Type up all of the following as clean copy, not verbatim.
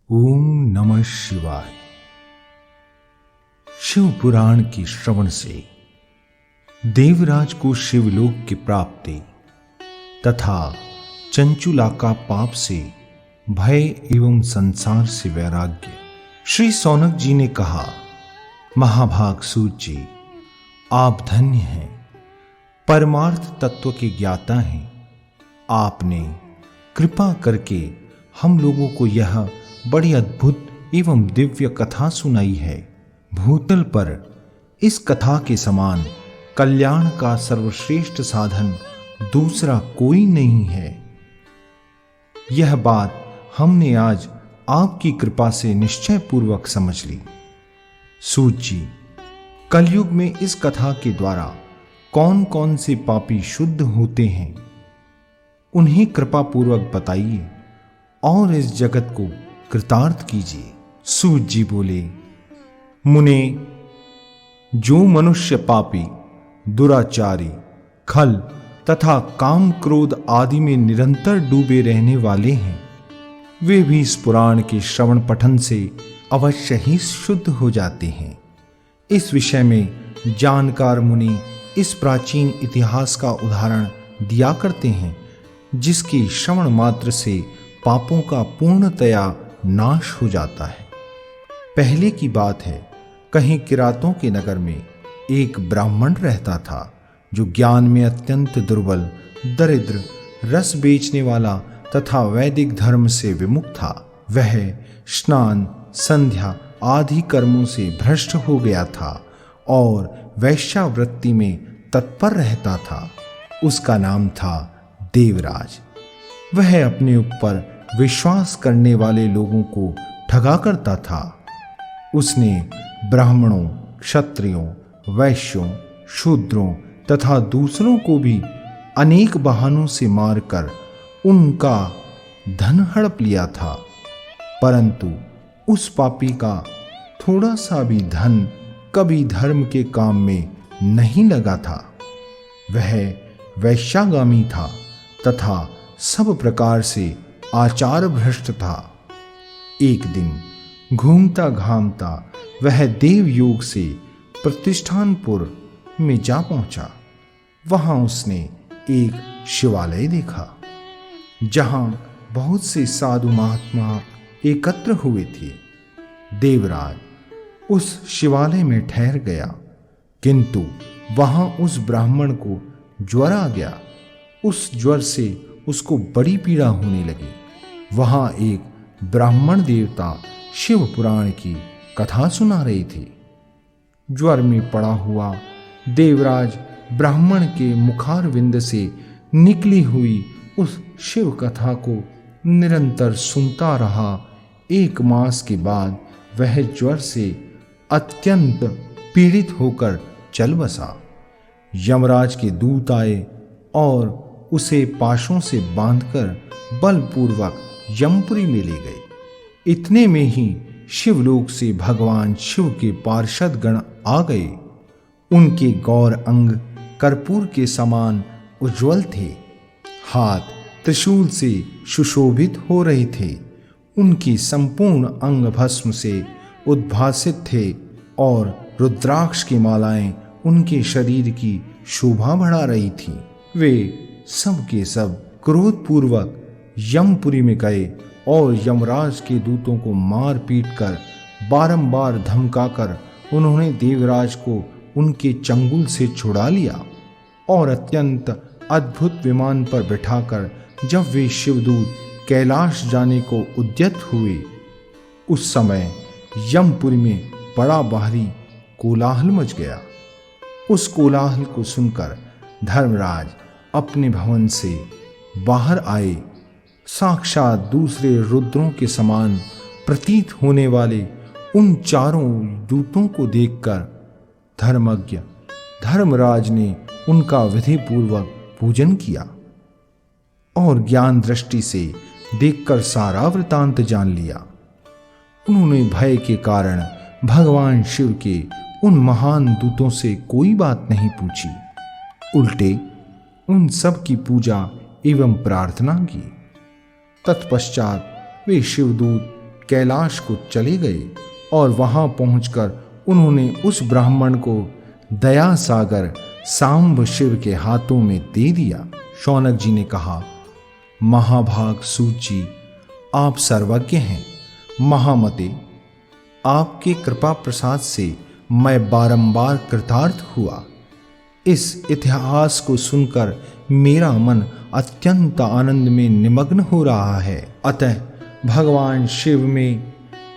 ओम नमः शिवाय। शिव पुराण की श्रवण से देवराज को शिवलोक की प्राप्ति तथा चंचुला का पाप से भय एवं संसार से वैराग्य। श्री सौनक जी ने कहा, महाभाग सूत जी, आप धन्य हैं, परमार्थ तत्व के ज्ञाता हैं। आपने कृपा करके हम लोगों को यह बड़ी अद्भुत एवं दिव्य कथा सुनाई है। भूतल पर इस कथा के समान कल्याण का सर्वश्रेष्ठ साधन दूसरा कोई नहीं है। यह बात हमने आज आपकी कृपा से निश्चय पूर्वक समझ ली। सूत जी, कलयुग में इस कथा के द्वारा कौन कौन से पापी शुद्ध होते हैं, उन्हें कृपा पूर्वक बताइए और इस जगत को कृतार्थ कीजिए। सूत जी बोले, मुने, जो मनुष्य पापी, दुराचारी, खल तथा काम क्रोध आदि में निरंतर डूबे रहने वाले हैं, वे भी इस पुराण के श्रवण पठन से अवश्य ही शुद्ध हो जाते हैं। इस विषय में जानकार मुनि इस प्राचीन इतिहास का उदाहरण दिया करते हैं, जिसके श्रवण मात्र से पापों का पूर्णतया नाश हो जाता है। पहले की बात है, कहीं किरातों के नगर में एक ब्राह्मण रहता था, जो ज्ञान में अत्यंत दुर्बल, दरिद्र, रस बेचने वाला तथा वैदिक धर्म से विमुख था। वह स्नान, संध्या आदि कर्मों से भ्रष्ट हो गया था और वैश्यावृत्ति में तत्पर रहता था। उसका नाम था देवराज। वह अपने ऊपर विश्वास करने वाले लोगों को ठगा करता था। उसने ब्राह्मणों, क्षत्रियों, वैश्यों, शूद्रों तथा दूसरों को भी अनेक बहानों से मारकर उनका धन हड़प लिया था, परंतु उस पापी का थोड़ा सा भी धन कभी धर्म के काम में नहीं लगा था। वह वैश्यागामी था तथा सब प्रकार से आचार भ्रष्ट था। एक दिन घूमता घामता वह देवयोग से प्रतिष्ठानपुर में जा पहुंचा। वहां उसने एक शिवालय देखा, जहां बहुत से साधु महात्मा एकत्र हुए थे। देवराज उस शिवालय में ठहर गया, किंतु वहां उस ब्राह्मण को ज्वर आ गया। उस ज्वर से उसको बड़ी पीड़ा होने लगी। वहां एक ब्राह्मण देवता शिव पुराण की कथा सुना रहे थे। ज्वर में पड़ा हुआ देवराज ब्राह्मण के मुखारविंद से निकली हुई उस शिव कथा को निरंतर सुनता रहा। 1 मास के बाद वह ज्वर से अत्यंत पीड़ित होकर चल बसा। यमराज के दूत आए और उसे पाशों से बांधकर बलपूर्वक यमपुरी में ले गए। इतने में ही शिवलोक से भगवान शिव के पार्षद गण आ गए। उनके गौर अंग कर्पूर के समान उज्ज्वल थे, हाथ त्रिशूल से सुशोभित हो रहे थे। उनकी संपूर्ण अंग भस्म से उद्भासित थे और रुद्राक्ष की मालाएं उनके शरीर की शोभा बढ़ा रही थी। वे सब के सब क्रोधपूर्वक यमपुरी में गए और यमराज के दूतों को मार पीट कर बारंबार धमकाकर उन्होंने देवराज को उनके चंगुल से छुड़ा लिया और अत्यंत अद्भुत विमान पर बिठाकर जब वे शिवदूत कैलाश जाने को उद्यत हुए, उस समय यमपुरी में बड़ा भारी कोलाहल मच गया। उस कोलाहल को सुनकर धर्मराज अपने भवन से बाहर आए। साक्षात दूसरे रुद्रों के समान प्रतीत होने वाले उन चारों दूतों को देखकर धर्मज्ञ धर्मराज ने उनका विधि पूर्वक पूजन किया और ज्ञान दृष्टि से देखकर सारा वृतांत जान लिया। उन्होंने भय के कारण भगवान शिव के उन महान दूतों से कोई बात नहीं पूछी, उल्टे उन सब की पूजा एवं प्रार्थना की। तत्पश्चात वे शिवदूत कैलाश को चले गए और वहां पहुंचकर उन्होंने उस ब्राह्मण को दया सागर सांब शिव के हाथों में दे दिया। शौनक जी ने कहा, महाभाग सूत जी, आप सर्वज्ञ हैं। महामते, आपके कृपा प्रसाद से मैं बारंबार कृतार्थ हुआ। इस इतिहास को सुनकर मेरा मन अत्यंत आनंद में निमग्न हो रहा है। अतः भगवान शिव में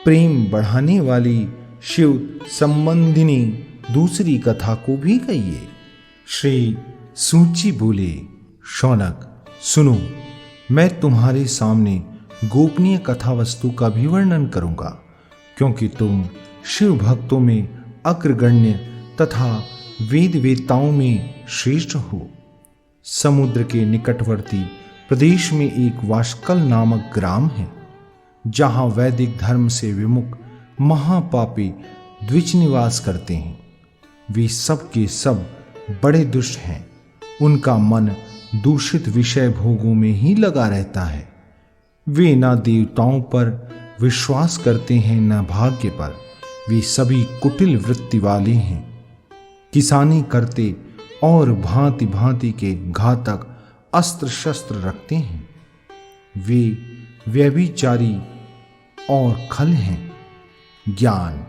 प्रेम बढ़ाने वाली शिव संबंधिनी दूसरी कथा को भी कहिए। श्री सूत जी बोले, शौनक सुनो, मैं तुम्हारे सामने गोपनीय कथा वस्तु का भी वर्णन करूंगा, क्योंकि तुम शिव भक्तों में अग्रगण्य तथा वेद वेत्ताओं में श्रेष्ठ हो। समुद्र के निकटवर्ती प्रदेश में एक वाशकल नामक ग्राम है, जहां वैदिक धर्म से विमुख महापापी द्विज निवास करते हैं। वे सब के सब बड़े दुष्ट हैं। उनका मन दूषित विषय भोगों में ही लगा रहता है। वे न देवताओं पर विश्वास करते हैं न भाग्य पर। वे सभी कुटिल वृत्ति वाले हैं, किसानी करते और भांति भांति के घातक अस्त्र शस्त्र रखते हैं। वे व्यभिचारी और खल हैं। ज्ञान,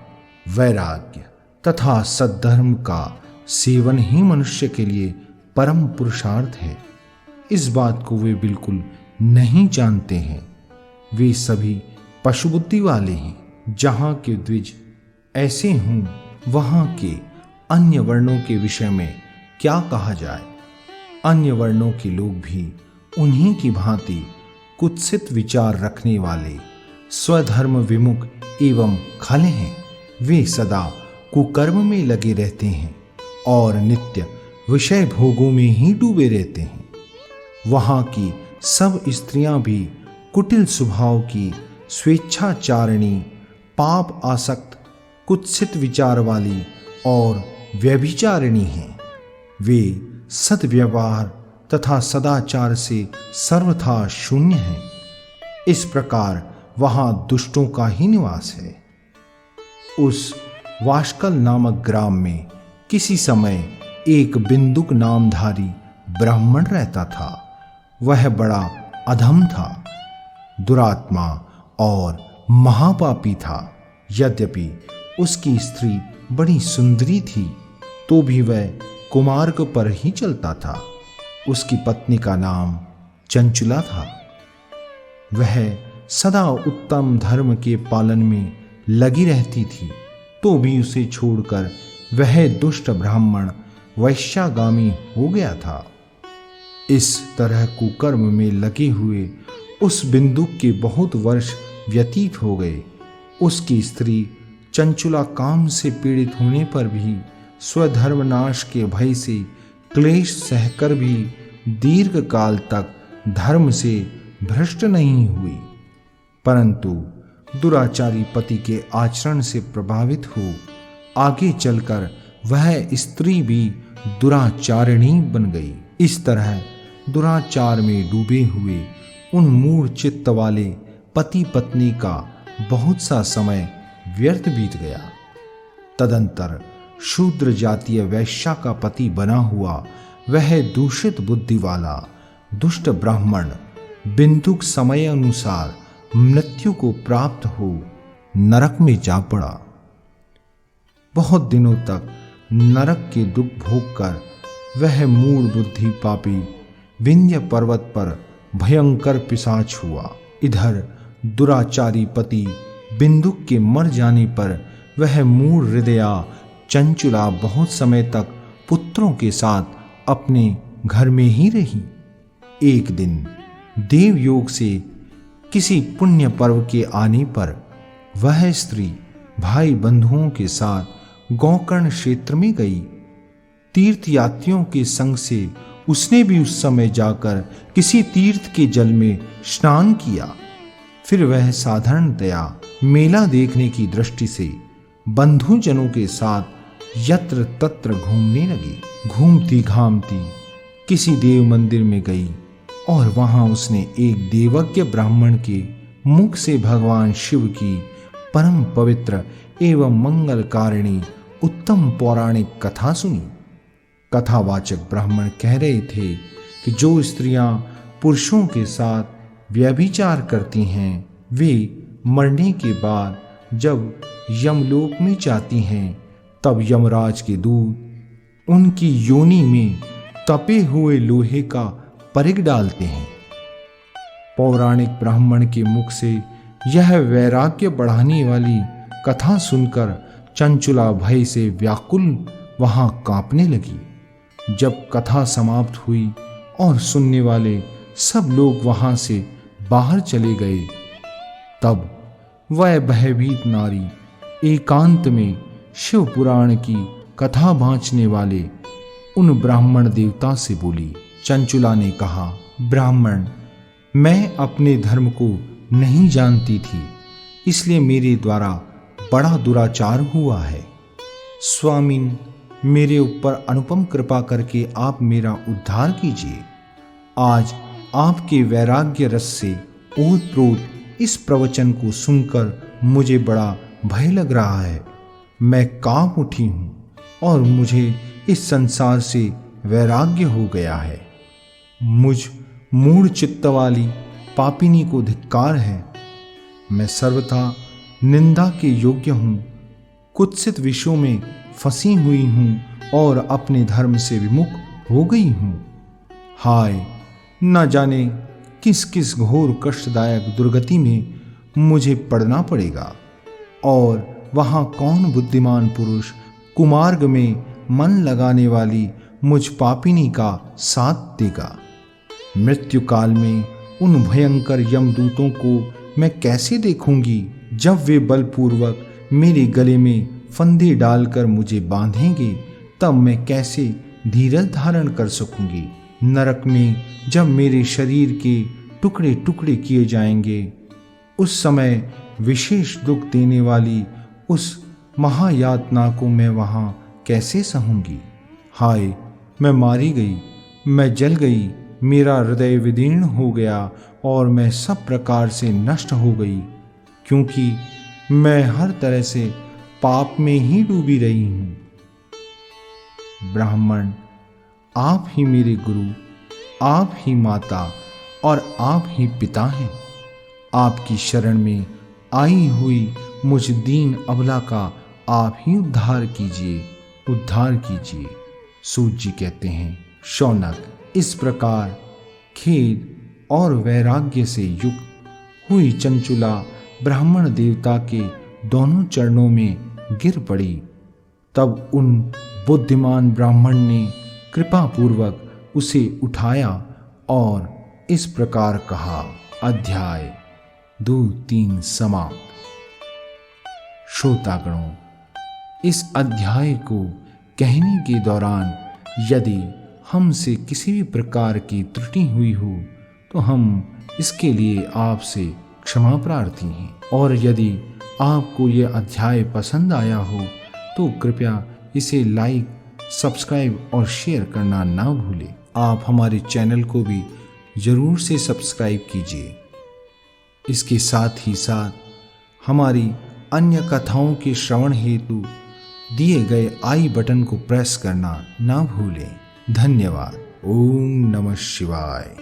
वैराग्य तथा सद्धर्म का सेवन ही मनुष्य के लिए परम पुरुषार्थ है। इस बात को वे बिल्कुल नहीं जानते हैं। वे सभी पशुबुद्धि वाले हैं। जहाँ के द्विज ऐसे हों, वहाँ के अन्य वर्णों के विषय में क्या कहा जाए। अन्य वर्णों के लोग भी उन्हीं की भांति कुत्सित विचार रखने वाले, स्वधर्म विमुख एवं खल हैं। वे सदा कुकर्म में लगे रहते हैं और नित्य विषय भोगों में ही डूबे रहते हैं। वहाँ की सब स्त्रियां भी कुटिल स्वभाव की, स्वेच्छाचारिणी, पाप आसक्त, कुत्सित विचार वाली और व्यभिचारिणी हैं। वे सद्व्यवहार तथा सदाचार से सर्वथा शून्य हैं। इस प्रकार वहाँ दुष्टों का ही निवास है। उस वाशकल नामक ग्राम में किसी समय एक बिंदुक नामधारी ब्राह्मण रहता था। वह बड़ा अधम था, दुरात्मा और महापापी था। यद्यपि उसकी स्त्री बड़ी सुंदरी थी, तो भी वह कुमार्ग पर ही चलता था। उसकी पत्नी का नाम चंचुला था। वह सदा उत्तम धर्म के पालन में लगी रहती थी, तो भी उसे छोड़कर वह दुष्ट ब्राह्मण वैश्यागामी हो गया था। इस तरह कुकर्म में लगे हुए उस बिंदुक के बहुत वर्ष व्यतीत हो गए। उसकी स्त्री चंचुला काम से पीड़ित होने पर भी स्वधर्मनाश के भय से क्लेश सहकर भी दीर्घ काल तक धर्म से भ्रष्ट नहीं हुई, परंतु दुराचारी पति के आचरण से प्रभावित हो आगे चलकर वह स्त्री भी दुराचारिणी बन गई। इस तरह दुराचार में डूबे हुए उन मूढ़ चित्त वाले पति पत्नी का बहुत सा समय व्यर्थ बीत गया। तदंतर शूद्र जातीय वैश्या का पति बना हुआ वह दूषित बुद्धि वाला दुष्ट ब्राह्मण बिंदुक समय अनुसार मृत्यु को प्राप्त हो नरक में जा पड़ा। बहुत दिनों तक नरक के दुख भोग कर वह मूढ़ बुद्धि पापी विंध्य पर्वत पर भयंकर पिशाच हुआ। इधर दुराचारी पति बिंदुक के मर जाने पर वह मूढ़ हृदया चंचुला बहुत समय तक पुत्रों के साथ अपने घर में ही रही। एक दिन देव योग से किसी पुण्य पर्व के आने पर वह स्त्री भाई बंधुओं के साथ गोकर्ण क्षेत्र में गई। तीर्थयात्रियों के संग से उसने भी उस समय जाकर किसी तीर्थ के जल में स्नान किया। फिर वह साधारणतया मेला देखने की दृष्टि से बंधुजनों के साथ यत्र तत्र घूमने लगी। घूमती घामती किसी देव मंदिर में गई और वहां उसने एक देवज्ञ ब्राह्मण के मुख से भगवान शिव की परम पवित्र एवं मंगलकारिणी उत्तम पौराणिक कथा सुनी। कथावाचक ब्राह्मण कह रहे थे कि जो स्त्रियां पुरुषों के साथ व्यभिचार करती हैं वे मरने के बाद जब यमलोक में जाती हैं तब यमराज के दूत उनकी योनि में तपे हुए लोहे का परिग डालते हैं। पौराणिक ब्राह्मण के मुख से यह वैराग्य बढ़ाने वाली कथा सुनकर चंचुला भय से व्याकुल वहां कांपने लगी। जब कथा समाप्त हुई और सुनने वाले सब लोग वहां से बाहर चले गए तब वह भयभीत नारी एकांत में शिव पुराण की कथा बाँचने वाले उन ब्राह्मण देवता से बोली। चंचुला ने कहा, ब्राह्मण, मैं अपने धर्म को नहीं जानती थी, इसलिए मेरे द्वारा बड़ा दुराचार हुआ है। स्वामिन, मेरे ऊपर अनुपम कृपा करके आप मेरा उद्धार कीजिए। आज आपके वैराग्य रस से ओतप्रोत इस प्रवचन को सुनकर मुझे बड़ा भय लग रहा है। मैं कांप उठी हूँ और मुझे इस संसार से वैराग्य हो गया है। मुझ मूढ़ चित्त वाली पापिनी को धिक्कार है। मैं सर्वथा निंदा के योग्य हूँ, कुत्सित विषयों में फंसी हुई हूँ और अपने धर्म से विमुख हो गई हूँ। हाय, न जाने किस किस घोर कष्टदायक दुर्गति में मुझे पड़ना पड़ेगा और वहाँ कौन बुद्धिमान पुरुष कुमार्ग में मन लगाने वाली मुझ पापिनी का साथ देगा। मृत्यु काल में उन भयंकर यमदूतों को मैं कैसे देखूंगी जब वे बलपूर्वक मेरे गले में फंदे डालकर मुझे बांधेंगे, तब मैं कैसे धीरज धारण कर सकूंगी। नरक में जब मेरे शरीर के टुकड़े टुकड़े किए जाएंगे उस समय विशेष दुख देने वाली उस महायातना को मैं वहां कैसे सहूंगी। हाय, मैं मारी गई, मैं जल गई, मेरा हृदय विदीर्ण हो गया और मैं सब प्रकार से नष्ट हो गई, क्योंकि मैं हर तरह से पाप में ही डूबी रही हूँ। ब्राह्मण, आप ही मेरे गुरु, आप ही माता और आप ही पिता हैं। आपकी शरण में आई हुई मुझ दीन अबला का आप ही उद्धार कीजिए, उद्धार कीजिए। सूत जी कहते हैं, शौनक, इस प्रकार खेद और वैराग्य से युक्त हुई चंचुला ब्राह्मण देवता के दोनों चरणों में गिर पड़ी। तब उन बुद्धिमान ब्राह्मण ने कृपा पूर्वक उसे उठाया और इस प्रकार कहा। अध्याय 2-3 समाप्त। श्रोतागणों, इस अध्याय को कहने के दौरान यदि हमसे किसी भी प्रकार की त्रुटि हुई हो तो हम इसके लिए आपसे क्षमा प्रार्थी हैं, और यदि आपको यह अध्याय पसंद आया हो तो कृपया इसे लाइक, सब्सक्राइब और शेयर करना ना भूलें। आप हमारे चैनल को भी जरूर से सब्सक्राइब कीजिए। इसके साथ ही साथ हमारी अन्य कथाओं के श्रवण हेतु दिए गए आई बटन को प्रेस करना ना भूलें। धन्यवाद। ओम नमः शिवाय।